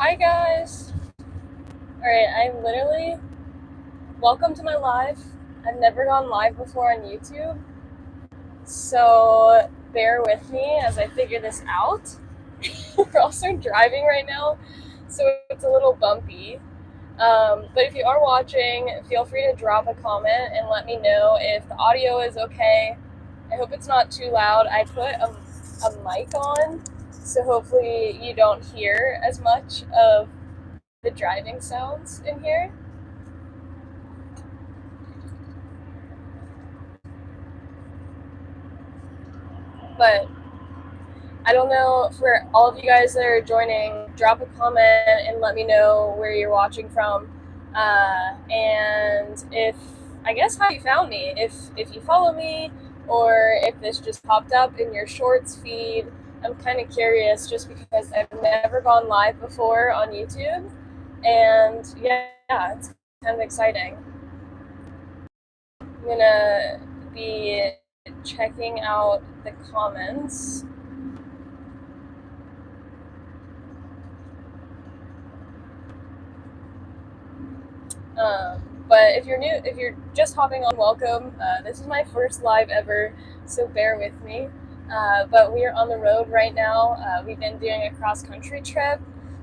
Hi guys! Alright, welcome to my live. I've never gone live before on YouTube, so bear with me as I figure this out. We're also driving right now, so it's a little bumpy. But if you are watching, feel free to drop a comment and let me know if the audio is okay. I hope it's not too loud. I put a mic on, so hopefully you don't hear as much of the driving sounds in here. But I don't know, for all of you guys that are joining, drop a comment and let me know where you're watching from. And if, I guess, how you found me. If you follow me or if this just popped up in your shorts feed. I'm kind of curious just because I've never gone live before on YouTube. And yeah, it's kind of exciting. I'm gonna be checking out the comments. But if you're just hopping on, welcome. This is my first live ever, so bear with me. But we are on the road right now. We've been doing a cross-country trip.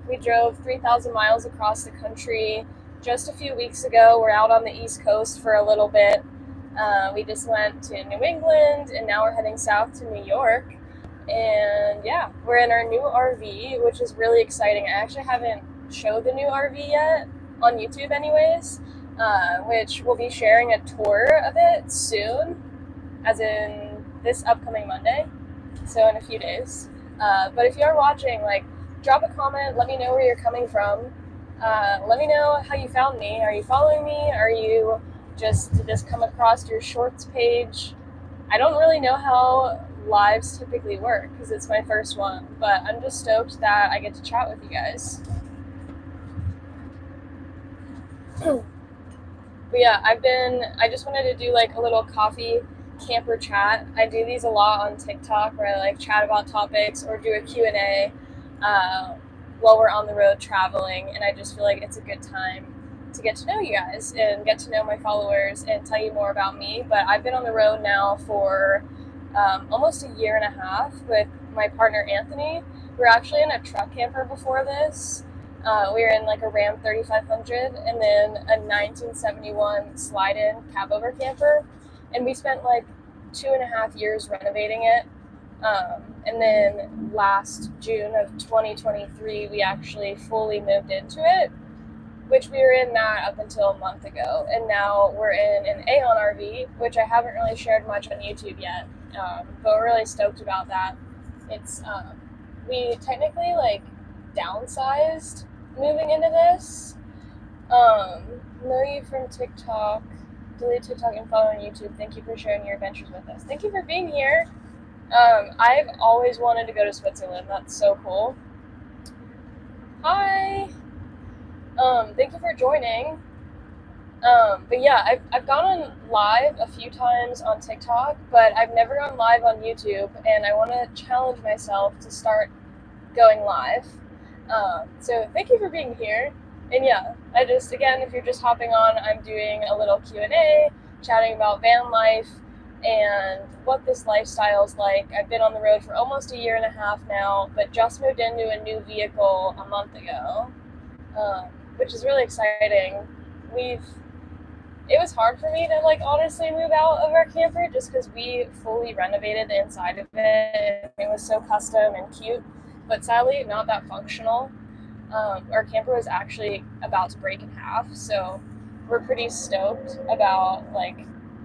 We drove 3,000 miles across the country just a few weeks ago. We're out on the East Coast for a little bit. We just went to New England, and now we're heading south to New York. And yeah, we're in our new RV, which is really exciting. I actually haven't showed the new RV yet on YouTube anyways, which we'll be sharing a tour of it soon, as in this upcoming Monday, so in a few days. But if you are watching, drop a comment, let me know where you're coming from. Let me know how you found me. Are you following me? Did this come across your shorts page? I don't really know how lives typically work because it's my first one, but I'm just stoked that I get to chat with you guys. But yeah, I just wanted to do a little coffee camper chat. I do these a lot on TikTok where I chat about topics or do a Q&A while we're on the road traveling, and I just feel like it's a good time to get to know you guys and get to know my followers and tell you more about me. But I've been on the road now for almost a year and a half with my partner Anthony. We were actually in a truck camper before this. We were in a Ram 3500 and then a 1971 slide-in cab-over camper, and we spent 2.5 years renovating it. And then last June of 2023, we actually fully moved into it, which we were in that up until a month ago. And now we're in an Aeon RV, which I haven't really shared much on YouTube yet, but we're really stoked about that. It's we technically downsized moving into this. Know you from TikTok. Delete TikTok and follow on YouTube. Thank you for sharing your adventures with us. Thank you for being here. I've always wanted to go to Switzerland. That's so cool. Hi. Thank you for joining. But yeah, I've gone on live a few times on TikTok, but I've never gone live on YouTube, and I want to challenge myself to start going live. So thank you for being here. And yeah, again, if you're just hopping on, I'm doing a little Q&A, chatting about van life and what this lifestyle is like. I've been on the road for almost a year and a half now, but just moved into a new vehicle a month ago, which is really exciting. It was hard for me to honestly move out of our camper just because we fully renovated the inside of it. It was so custom and cute, but sadly not that functional. Our camper was actually about to break in half, so we're pretty stoked about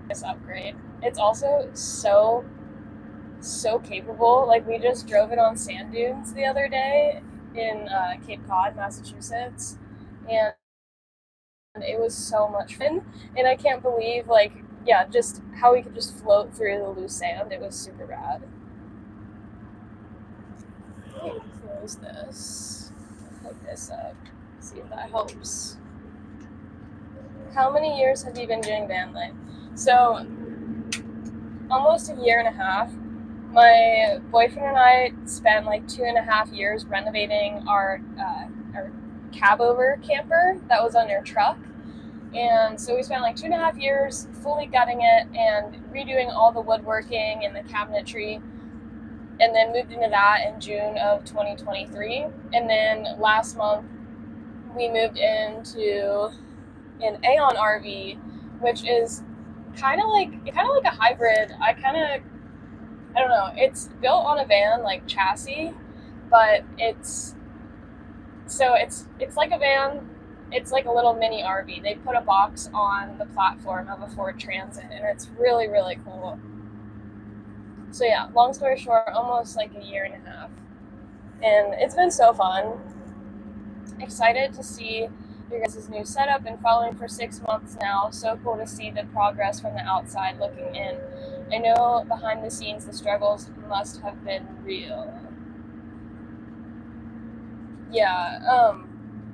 this upgrade. It's also so capable. We just drove it on sand dunes the other day in Cape Cod, Massachusetts, and it was so much fun. And I can't believe just how we could just float through the loose sand. It was super rad. Let me close this. Hook this up. See if that helps. How many years have you been doing van life? So, almost a year and a half. My boyfriend and I spent 2.5 years renovating our cab over camper that was on their truck. And so we spent like 2.5 years fully gutting it and redoing all the woodworking and the cabinetry, and then moved into that in June of 2023. And then last month we moved into an Aon RV, which is kind of like a hybrid. I don't know. It's built on a van like chassis, but it's like a van. It's like a little mini RV. They put a box on the platform of a Ford Transit, and it's really, really cool. So yeah, long story short, almost like 1.5 years, and it's been so fun. Excited to see your guys' new setup and following for 6 months now. So cool to see the progress from the outside looking in. I know behind the scenes the struggles must have been real. Yeah,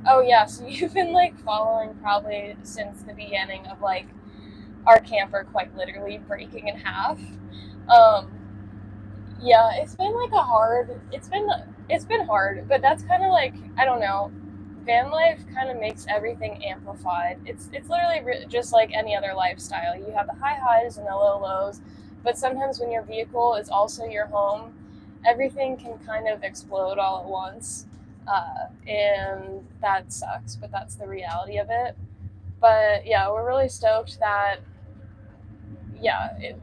oh yeah, so you've been like following probably since the beginning of like our camper quite literally breaking in half. Um, yeah, it's been like it's been hard, but that's kind of like, I don't know, van life kind of makes everything amplified. It's literally just like any other lifestyle. You have the high highs and the low lows, but sometimes when your vehicle is also your home, everything can kind of explode all at once. And that sucks, but that's the reality of it. But yeah, we're really stoked that,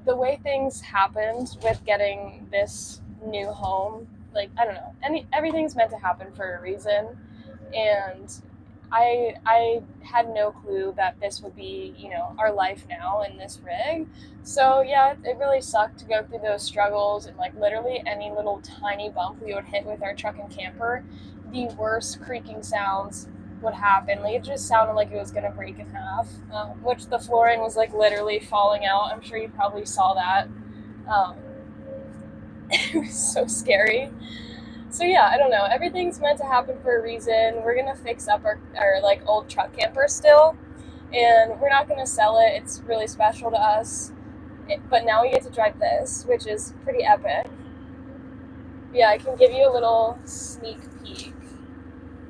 the way things happened with getting this new home, like, I don't know, everything's meant to happen for a reason. And I had no clue that this would be, our life now in this rig. So yeah, it really sucked to go through those struggles, and like literally any little tiny bump we would hit with our truck and camper, the worst creaking sounds would happen. Like, it just sounded like it was gonna break in half, which the flooring was like literally falling out. I'm sure you probably saw that. Um, it was so scary. So yeah, I don't know. Everything's meant to happen for a reason. We're gonna fix up our like old truck camper still, and we're not gonna sell it. It's really special to us. But now we get to drive this, which is pretty epic. Yeah, I can give you a little sneak peek.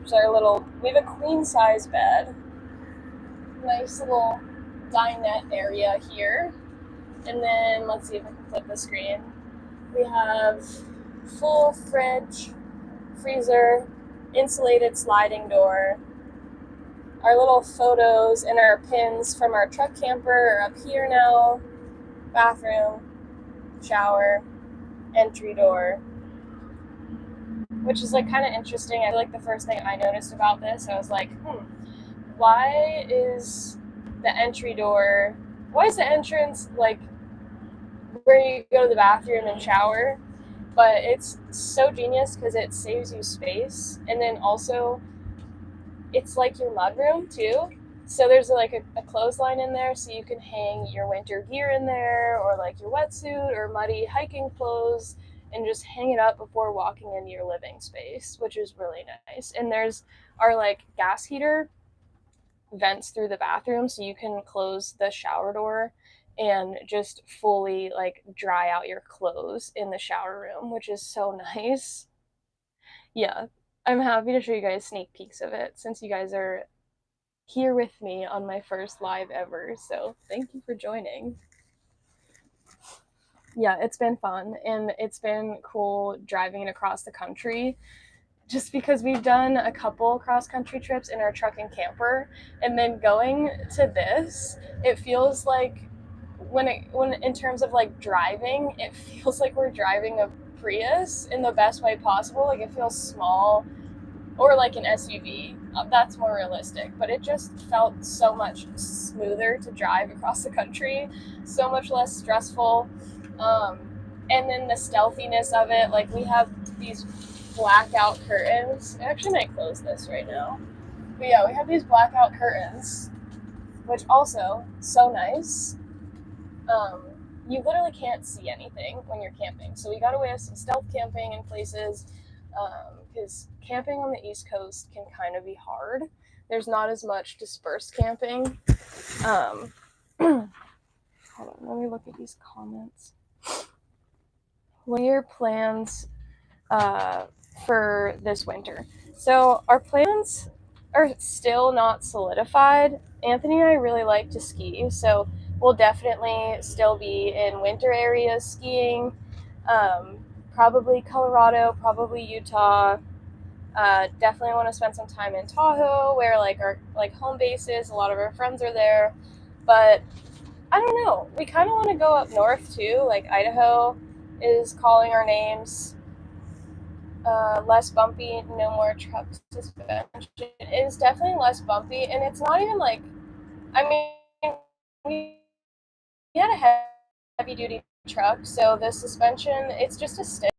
We have a queen size bed, nice little dinette area here, and then let's see if I can flip the screen. We have full fridge, freezer, insulated sliding door. Our little photos and our pins from our truck camper are up here now. Bathroom, shower, entry door, which is like kind of interesting. I feel like the first thing I noticed about this, I was like, why is the entrance like where you go to the bathroom and shower? But it's so genius because it saves you space, and then also it's like your mudroom too. So there's like a clothesline in there, so you can hang your winter gear in there, or like your wetsuit or muddy hiking clothes, and just hang it up before walking into your living space, which is really nice. And there's our like gas heater vents through the bathroom, so you can close the shower door and just fully like dry out your clothes in the shower room, which is so nice. Yeah, I'm happy to show you guys sneak peeks of it since you guys are here with me on my first live ever. So thank you for joining. Yeah, it's been fun, and it's been cool driving it across the country, just because we've done a couple cross country trips in our truck and camper, and then going to this, it feels like when in terms of like driving, it feels like we're driving a Prius in the best way possible. Like, it feels small, or like an SUV. That's more realistic, but it just felt so much smoother to drive across the country, so much less stressful. Um, and then the stealthiness of it, like, we have these blackout curtains. I actually might close this right now. But yeah, we have these blackout curtains, which also so nice. You literally can't see anything when you're camping. So we got away with some stealth camping in places, because camping on the East Coast can kind of be hard. There's not as much dispersed camping. Hold on, let me look at these comments. What are your plans for this winter? So our plans are still not solidified. Anthony and I really like to ski, so we'll definitely still be in winter areas skiing. Um, Probably Colorado, probably Utah. Definitely want to spend some time in Tahoe, where like our like home base is. A lot of our friends are there, but I don't know. We kind of want to go up north too. Like Idaho is calling our names. Less bumpy, no more truck suspension. It is definitely less bumpy, and it's not even like, I mean, we had a heavy duty truck, so the suspension, it's just a stick.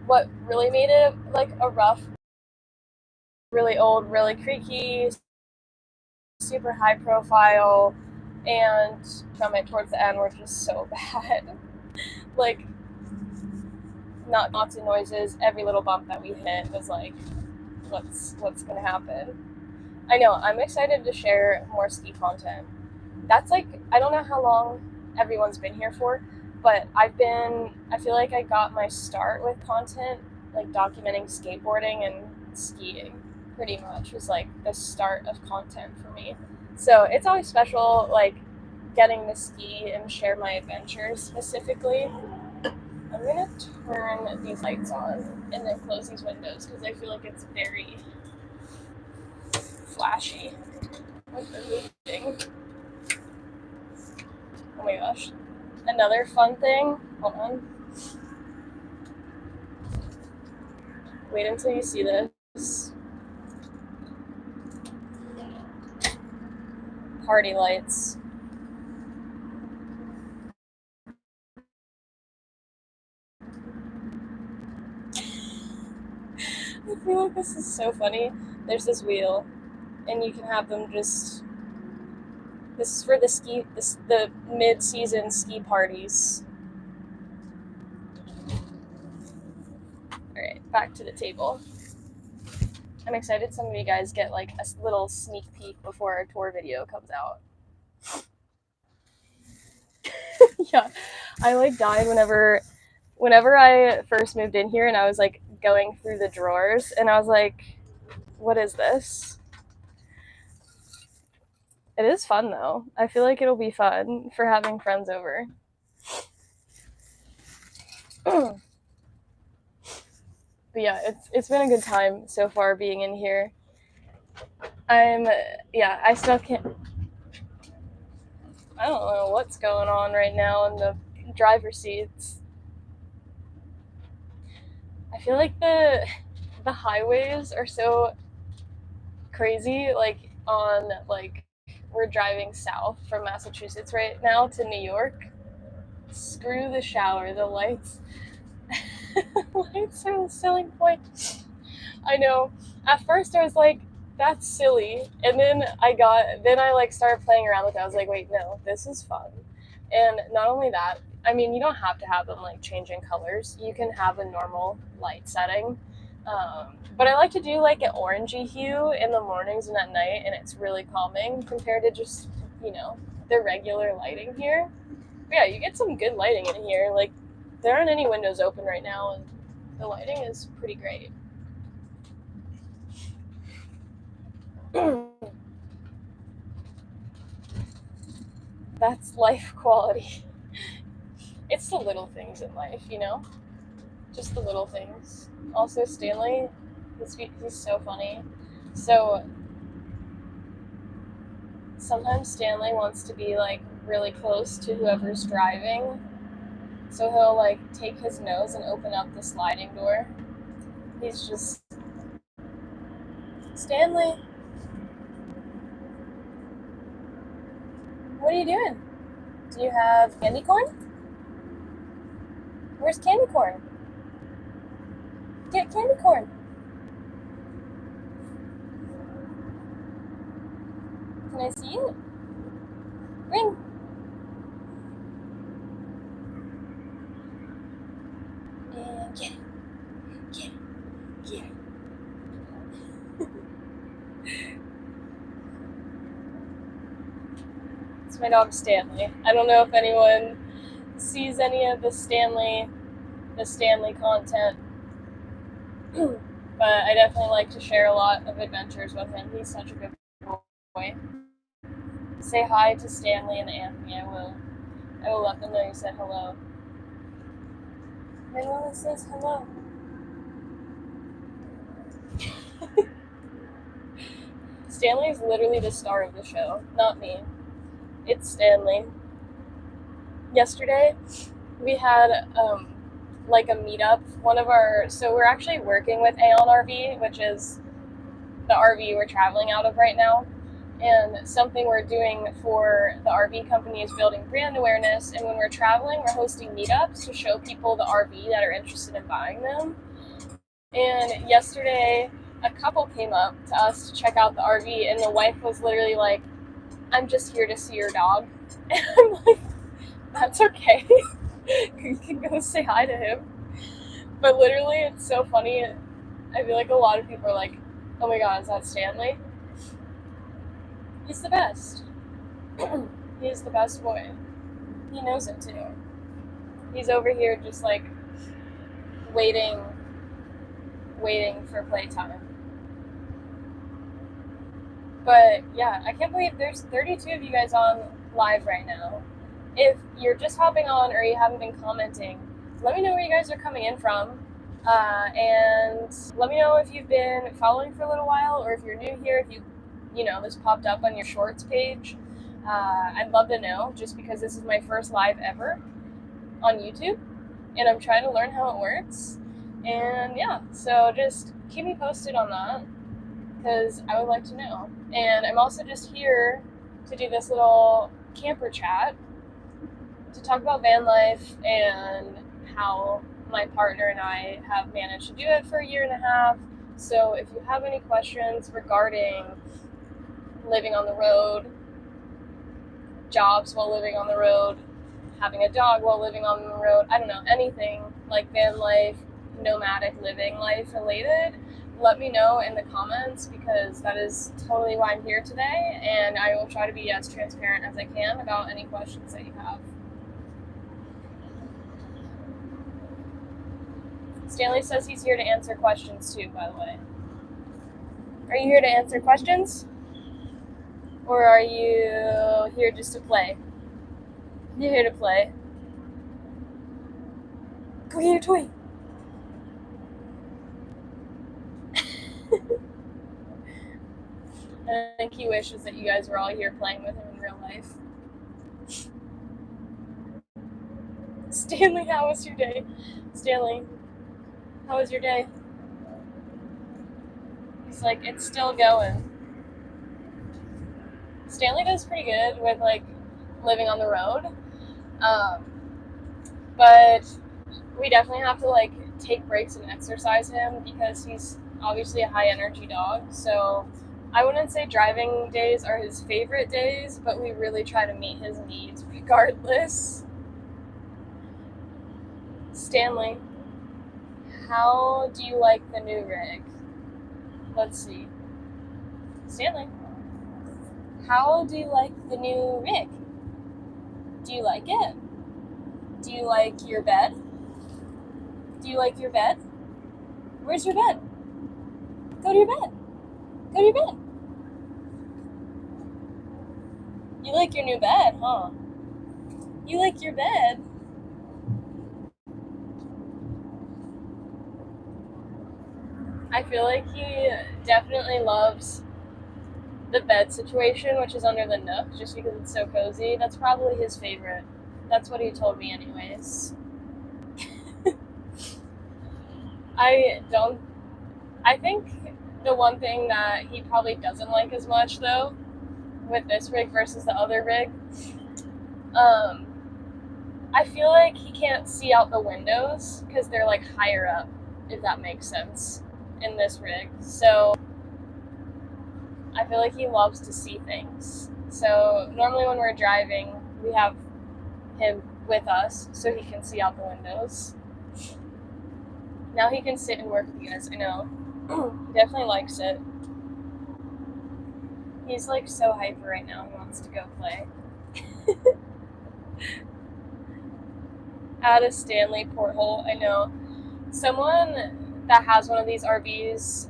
What really made it like a rough, really old, really creaky, super high profile, and from it towards the end were just so bad. Like, not lots of noises. Every little bump that we hit was like, what's gonna happen? I know, I'm excited to share more ski content. That's like, I don't know how long everyone's been here for, but I feel like I got my start with content, like documenting skateboarding and skiing, pretty much was like the start of content for me. So it's always special, like getting to ski and share my adventures specifically. I'm gonna turn these lights on and then close these windows because I feel like it's very flashy with the moving. Oh my gosh. Another fun thing, hold on. Wait until you see this. Party lights. I feel like this is so funny. There's this wheel, and you can have them just. This is for the mid-season ski parties. All right, back to the table. I'm excited some of you guys get like a little sneak peek before our tour video comes out. Yeah, I like died whenever I first moved in here and I was like going through the drawers and I was like, what is this? It is fun though. I feel like it'll be fun for having friends over. But yeah, it's been a good time so far being in here. I still can't. I don't know what's going on right now in the driver's seats. I feel like the highways are so crazy. Like we're driving south from Massachusetts right now to New York. Screw the shower. The lights. Lights are the selling point. I know. At first I was like, that's silly. And then I like started playing around with it. I was like, wait, no, this is fun. And not only that, I mean, you don't have to have them like changing colors. You can have a normal light setting. But I like to do like an orangey hue in the mornings and at night, and it's really calming compared to just, the regular lighting here. But yeah, you get some good lighting in here. Like, there aren't any windows open right now, and the lighting is pretty great. That's life quality. It's the little things in life, just the little things. Also, Stanley, he's so funny. So sometimes Stanley wants to be like really close to whoever's driving, so he'll like take his nose and open up the sliding door. He's just, Stanley, what are you doing? Do you have candy corn? Where's candy corn? Get candy corn. Can I see it? Ring. And get it. Get it. Get it. It's my dog Stanley. I don't know if anyone sees any of the Stanley content. but I definitely like to share a lot of adventures with him. He's such a good boy. Say hi to Stanley and Anthony. I will let them know you said hello. Manuela says hello. Stanley is literally the star of the show, not me. It's Stanley. Yesterday, we had like a meetup. So we're actually working with Aon RV, which is the RV we're traveling out of right now. And something we're doing for the RV company is building brand awareness. And when we're traveling, we're hosting meetups to show people the RV that are interested in buying them. And yesterday, a couple came up to us to check out the RV, and the wife was literally like, "I'm just here to see your dog." And I'm like, "That's okay. You can go say hi to him." But literally, it's so funny. I feel like a lot of people are like, "Oh my god, is that Stanley?" He's the best. He's the best boy. He knows it too. He's over here just like waiting for playtime. But yeah, I can't believe there's 32 of you guys on live right now. If you're just hopping on or you haven't been commenting, let me know where you guys are coming in from. And let me know if you've been following for a little while, or if you're new here, if this popped up on your shorts page. I'd love to know, just because this is my first live ever on YouTube, and I'm trying to learn how it works. And yeah, so just keep me posted on that, because I would like to know. And I'm also just here to do this little camper chat to talk about van life and how my partner and I have managed to do it for a year and a half. So if you have any questions regarding living on the road, jobs while living on the road, having a dog while living on the road, I don't know, anything like van life, nomadic living life related, let me know in the comments, because that is totally why I'm here today, and I will try to be as transparent as I can about any questions that you have. Stanley says he's here to answer questions too, by the way. Are you here to answer questions? Or are you here just to play? You're here to play. Go get your toy. I think he wishes that you guys were all here playing with him in real life. Stanley, how was your day? Stanley, how was your day? He's like, it's still going. Stanley does pretty good with like living on the road. But we definitely have to like take breaks and exercise him, because he's obviously a high energy dog. So I wouldn't say driving days are his favorite days, but we really try to meet his needs regardless. Stanley, how do you like the new rig? Let's see. Stanley, how do you like the new rig? Do you like it? Do you like your bed? Do you like your bed? Where's your bed? Go to your bed. Go to your bed. You like your new bed, huh? You like your bed. I feel like he definitely loves the bed situation, which is under the nook, just because it's so cozy. That's probably his favorite. That's what he told me anyways. I think the one thing that he probably doesn't like as much, though, with this rig versus the other rig, I feel like he can't see out the windows because they're like higher up, if that makes sense, in this rig. So I feel like he loves to see things. So normally when we're driving, we have him with us so he can see out the windows. Now he can sit and work with you guys. I know. He definitely likes it. He's like so hyper right now. He wants to go play. Add a Stanley porthole. I know. Someone that has one of these RVs.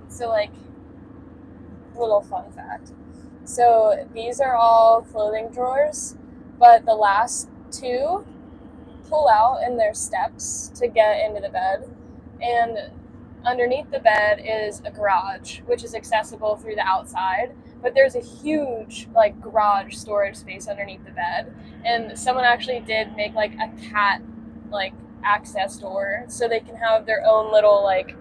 So like, little fun fact. So these are all clothing drawers, but the last two pull out and there's steps to get into the bed. And underneath the bed is a garage, which is accessible through the outside. But there's a huge like garage storage space underneath the bed. And someone actually did make like a cat like access door so they can have their own little like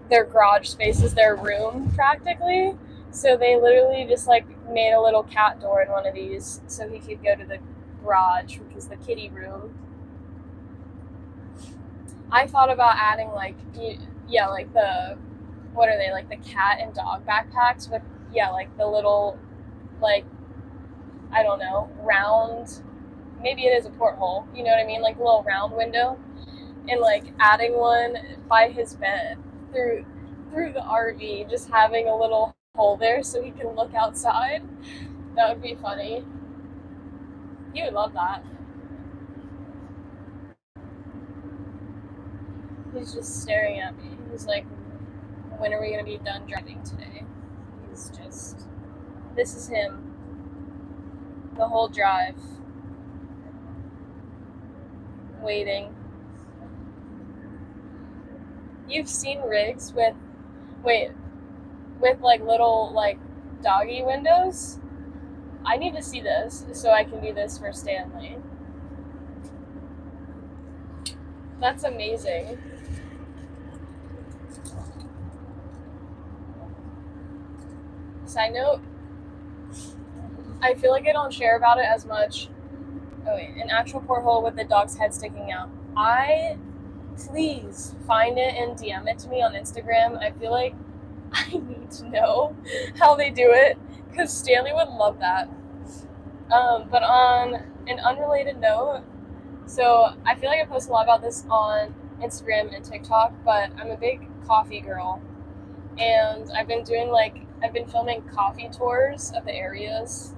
their garage space is their room practically. So they literally just like made a little cat door in one of these so he could go to the garage, which is the kitty room. I thought about adding like, yeah, like the, what are they, like the cat and dog backpacks with, yeah, like the little, like, I don't know, round, maybe it is a porthole, you know what I mean? Like a little round window, and like adding one by his bed through the RV, just having a little hole there so he can look outside. That would be funny. He would love that. He's just staring at me. He's like, when are we going to be done driving today? He's just, this is him. The whole drive. Waiting. You've seen rigs with like little like doggy windows? I need to see this so I can do this for Stanley. That's amazing. Side note, I feel like I don't share about it as much. Oh wait, an actual porthole with the dog's head sticking out. Please find it and DM it to me on Instagram. I feel like I need to know how they do it because Stanley would love that. But on an unrelated note, so I feel like I post a lot about this on Instagram and TikTok, but I'm a big coffee girl, and I've been filming coffee tours of the areas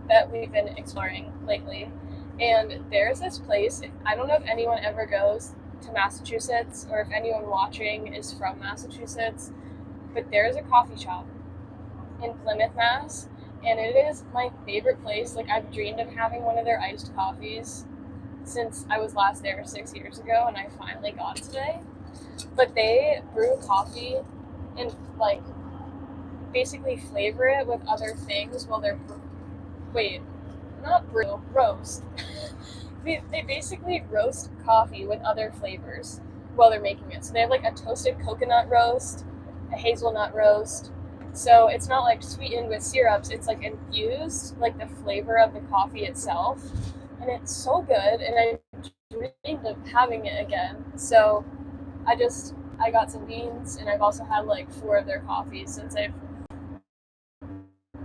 that we've been exploring lately. And there's this place, I don't know if anyone ever goes to Massachusetts or if anyone watching is from Massachusetts, but there's a coffee shop in Plymouth, Mass, and it is my favorite place. Like, I've dreamed of having one of their iced coffees since I was last there 6 years ago, and I finally got it today. But they brew coffee and like basically flavor it with other things while they're roast. They basically roast coffee with other flavors while they're making it. So they have like a toasted coconut roast, a hazelnut roast. So it's not like sweetened with syrups, it's like infused, like the flavor of the coffee itself. And it's so good, and I dreamed of having it again. So I got some beans, and I've also had like 4 of their coffees since I've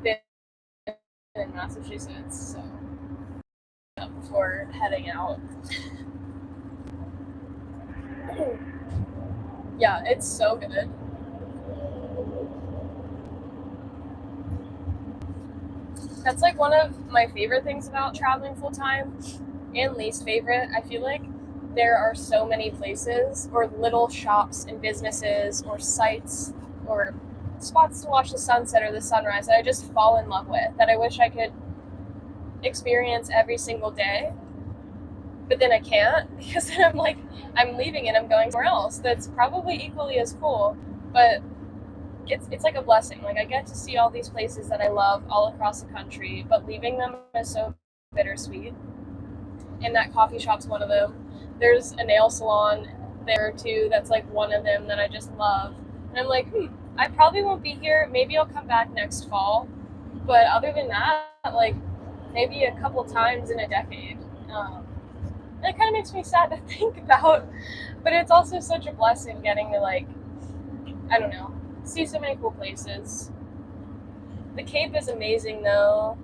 been in Massachusetts. So before heading out. Yeah, it's so good. That's like one of my favorite things about traveling full time, and least favorite. I feel like there are so many places or little shops and businesses or sites or spots to watch the sunset or the sunrise that I just fall in love with, that I wish I could experience every single day. But then I can't, because then I'm like, I'm leaving and I'm going somewhere else that's probably equally as cool, but it's like a blessing. Like, I get to see all these places that I love all across the country, but leaving them is so bittersweet. And that coffee shop's one of them. There's a nail salon there too that's like one of them that I just love. And I'm like, I probably won't be here. Maybe I'll come back next fall. But other than that, like maybe a couple times in a decade. It kind of makes me sad to think about, but it's also such a blessing getting to, like, I don't know, see so many cool places. The Cape is amazing though.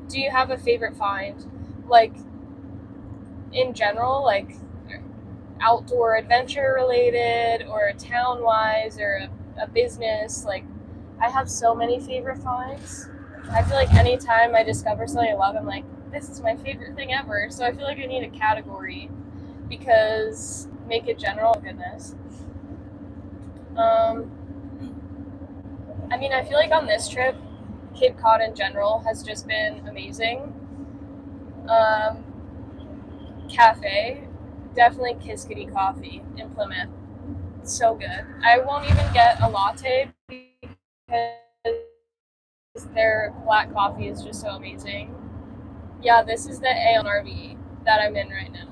Do you have a favorite find? Like, in general, like outdoor adventure related or town wise or a business? Like, I have so many favorite finds. I feel like anytime I discover something I love, I'm like, this is my favorite thing ever. So I feel like I need a category. because make it general, goodness. I mean, I feel like on this trip, Cape Cod in general has just been amazing. Cafe, definitely Kiskity Coffee in Plymouth. So good. I won't even get a latte because their black coffee is just so amazing. Yeah, this is the Stanley and RV that I'm in right now.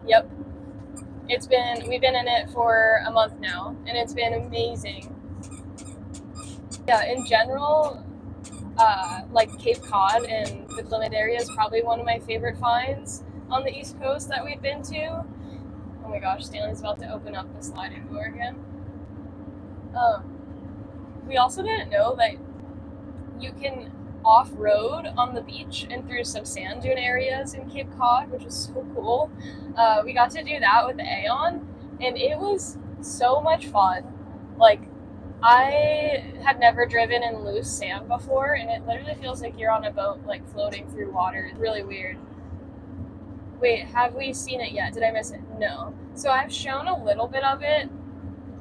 Yep. We've been in it for a month now, and it's been amazing. Yeah, in general, like Cape Cod and the Plymouth area is probably one of my favorite finds on the East Coast that we've been to. Oh my gosh, Stanley's about to open up the sliding door again. We also didn't know that you can off-road on the beach and through some sand dune areas in Cape Cod, which is so cool. We got to do that with the Aeon, and it was so much fun. Like, I had never driven in loose sand before, and it literally feels like you're on a boat, like floating through water. It's really weird. Wait, have we seen it yet? Did I miss it? No. So I've shown a little bit of it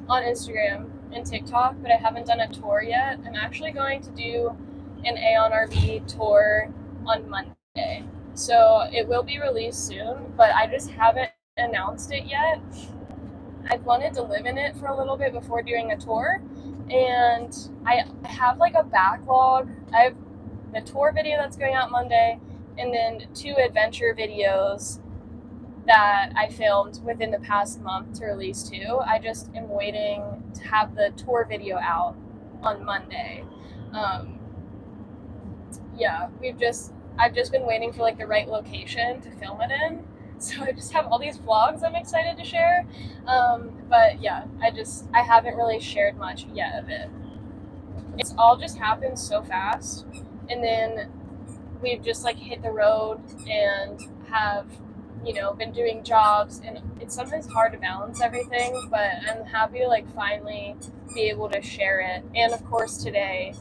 on Instagram and TikTok, but I haven't done a tour yet. I'm actually going to do an Aeon RV tour on Monday. So it will be released soon, but I just haven't announced it yet. I've wanted to live in it for a little bit before doing a tour, and I have like a backlog. I have the tour video that's going out Monday, and then 2 adventure videos that I filmed within the past month to release too. I just am waiting to have the tour video out on Monday. Yeah, I've just been waiting for like the right location to film it in. So I just have all these vlogs I'm excited to share. But yeah, I haven't really shared much yet of it. It's all just happened so fast. And then we've just like hit the road and have, been doing jobs, and it's sometimes hard to balance everything, but I'm happy to like finally be able to share it. And of course today,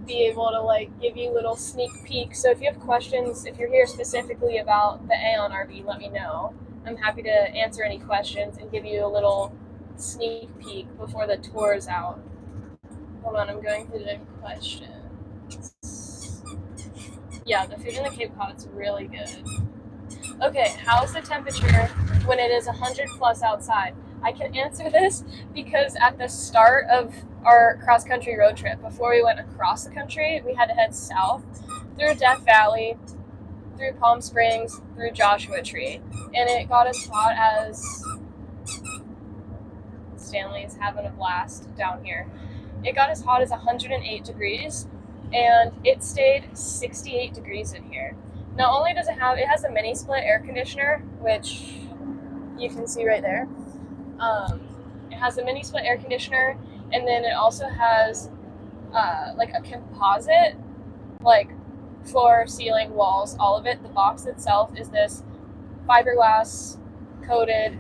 be able to like give you little sneak peeks. So if you have questions, if you're here specifically about the Aeon RV, let me know. I'm happy to answer any questions and give you a little sneak peek before the tour is out. Hold on, I'm going through the questions. Yeah, the food in the Cape Cod's really good. Okay, how's the temperature when it is 100 plus outside? I can answer this because at the start of our cross-country road trip, before we went across the country, we had to head south through Death Valley, through Palm Springs, through Joshua Tree, and it got as hot as... Stanley's having a blast down here. It got as hot as 108 degrees, and it stayed 68 degrees in here. Not only does it has a mini split air conditioner, which you can see right there. It has a mini split air conditioner, and then it also has like a composite, like floor, ceiling, walls, all of it. The box itself is this fiberglass coated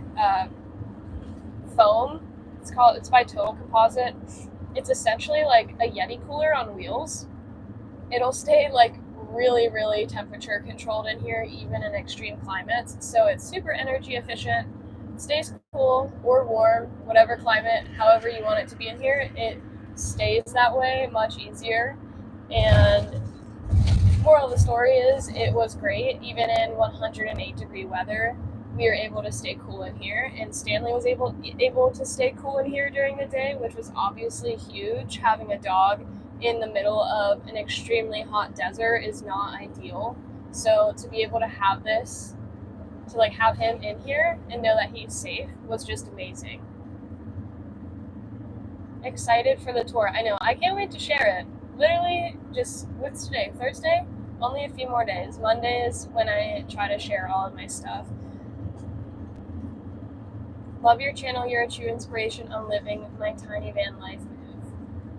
foam. It's by Total Composite. It's essentially like a Yeti cooler on wheels. It'll stay like really, really temperature controlled in here, even in extreme climates. So it's super energy efficient. It stays cool or warm, whatever climate, however you want it to be in here. It stays that way much easier. And moral of the story is it was great. Even in 108 degree weather, we were able to stay cool in here, and Stanley was able to stay cool in here during the day, which was obviously huge. Having a dog in the middle of an extremely hot desert is not ideal. So to be able to have this, to like have him in here and know that he's safe was just amazing. Excited for the tour. I know. I can't wait to share it. Literally, just what's today? Thursday? Only a few more days. Monday is when I try to share all of my stuff. Love your channel. You're a true inspiration on living my tiny van life move.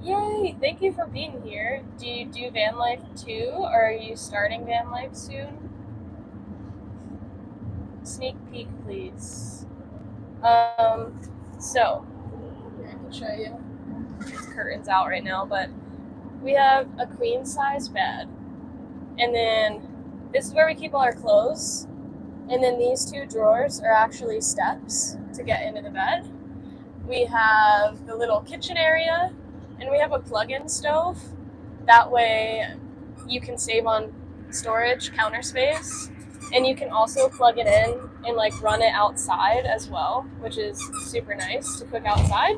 Yay! Thank you for being here. Do you do van life too, or are you starting van life soon? Sneak peek, please. So I can show you. There's curtains out right now, but we have a queen size bed. And then this is where we keep all our clothes. And then these two drawers are actually steps to get into the bed. We have the little kitchen area, and we have a plug-in stove. That way you can save on storage, counter space, and you can also plug it in and like run it outside as well, which is super nice to cook outside.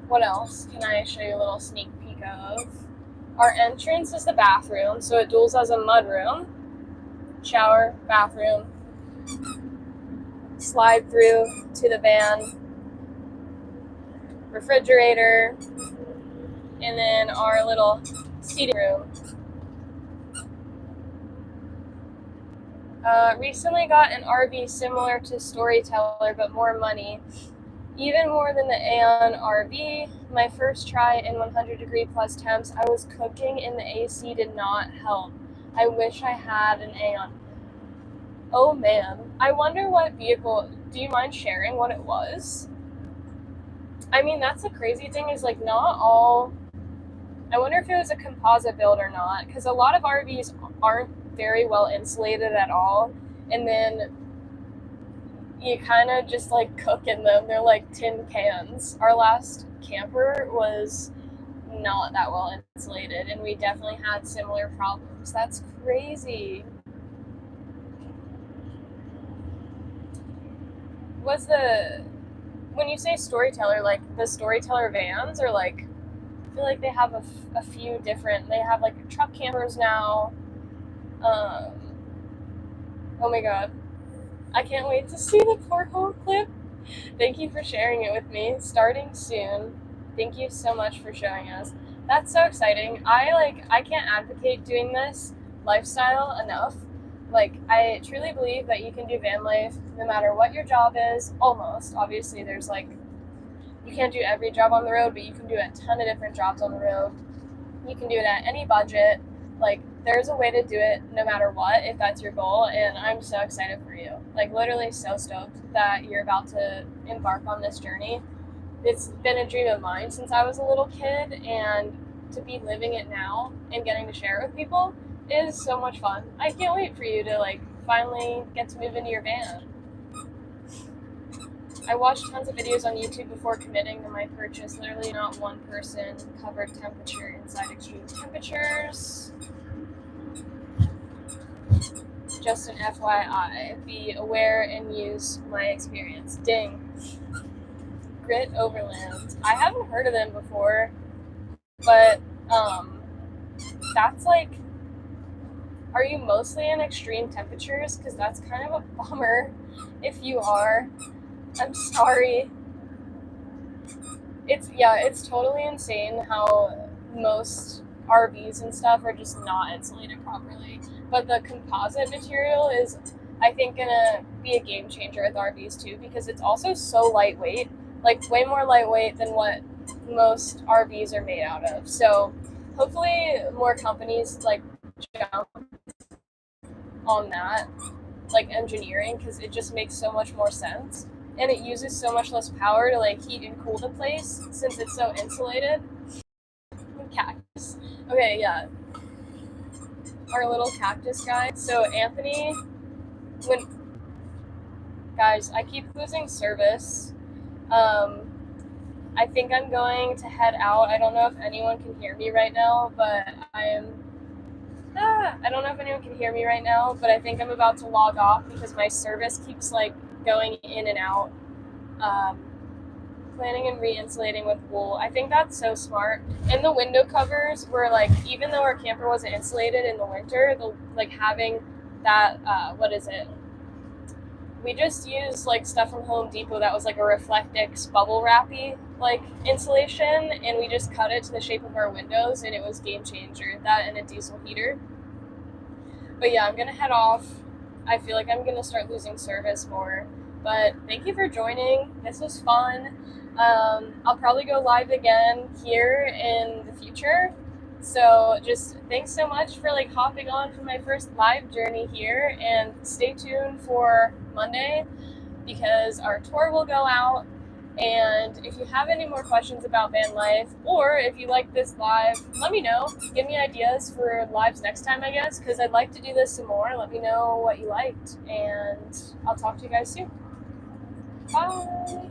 What else can I show you a little sneak peek of? Our entrance is the bathroom, so it duals as a mudroom, shower, bathroom, slide through to the van, refrigerator, and then our little seating room. Recently got an RV similar to Storyteller, but more money. Even more than the Stanley and RV. My first try in 100-degree plus temps, I was cooking and the AC did not help. I wish I had an Stanley. Oh man, I wonder what vehicle, do you mind sharing what it was? I mean, that's the crazy thing is like not all, I wonder if it was a composite build or not, because a lot of RVs aren't very well insulated at all, and then you kind of just like cook in them. They're like tin cans. Our last camper was not that well insulated, and we definitely had similar problems. That's crazy. When you say Storyteller, like the Storyteller vans, or like, I feel like they have a few different, they have like truck campers now. Oh my god, I can't wait to see the porthole clip. Thank you for sharing it with me. Starting soon. Thank you so much for showing us. That's so exciting. I can't advocate doing this lifestyle enough. Like, I truly believe that you can do van life no matter what your job is. Almost. Obviously, there's like, you can't do every job on the road, but you can do a ton of different jobs on the road. You can do it at any budget. Like, there's a way to do it no matter what, if that's your goal, and I'm so excited for you. Like, literally so stoked that you're about to embark on this journey. It's been a dream of mine since I was a little kid, and to be living it now and getting to share it with people is so much fun. I can't wait for you to, like, finally get to move into your van. I watched tons of videos on YouTube before committing to my purchase. Literally not one person covered temperature inside extreme temperatures. Just an FYI, be aware and use my experience. Ding. Grit Overland. I haven't heard of them before, but that's like, are you mostly in extreme temperatures? Because that's kind of a bummer if you are. I'm sorry. It's totally insane how most RVs and stuff are just not insulated properly. But the composite material is, I think, gonna be a game changer with RVs too, because it's also so lightweight, like way more lightweight than what most RVs are made out of. So hopefully more companies like jump on that, like engineering, because it just makes so much more sense. And it uses so much less power to like heat and cool the place since it's so insulated. Cactus. Okay, yeah. Our little cactus guy. So Anthony, guys, I keep losing service. I think I'm going to head out. I don't know if anyone can hear me right now, but I don't know if anyone can hear me right now, but I think I'm about to log off because my service keeps like going in and out. Planning and re-insulating with wool. I think that's so smart. And the window covers were like, even though our camper wasn't insulated in the winter, like having that, we just used like stuff from Home Depot that was like a Reflectix bubble wrappy like insulation, and we just cut it to the shape of our windows, and it was game changer. That and a diesel heater. But yeah, I'm gonna head off. I feel like I'm gonna start losing service more. But thank you for joining. This was fun. I'll probably go live again here in the future. So just thanks so much for like hopping on for my first live journey here, and stay tuned for Monday because our tour will go out And if you have any more questions about van life, or if you like this live, let me know. Give me ideas for lives next time, I guess, because I'd like to do this some more. Let me know what you liked, and I'll talk to you guys soon. Bye.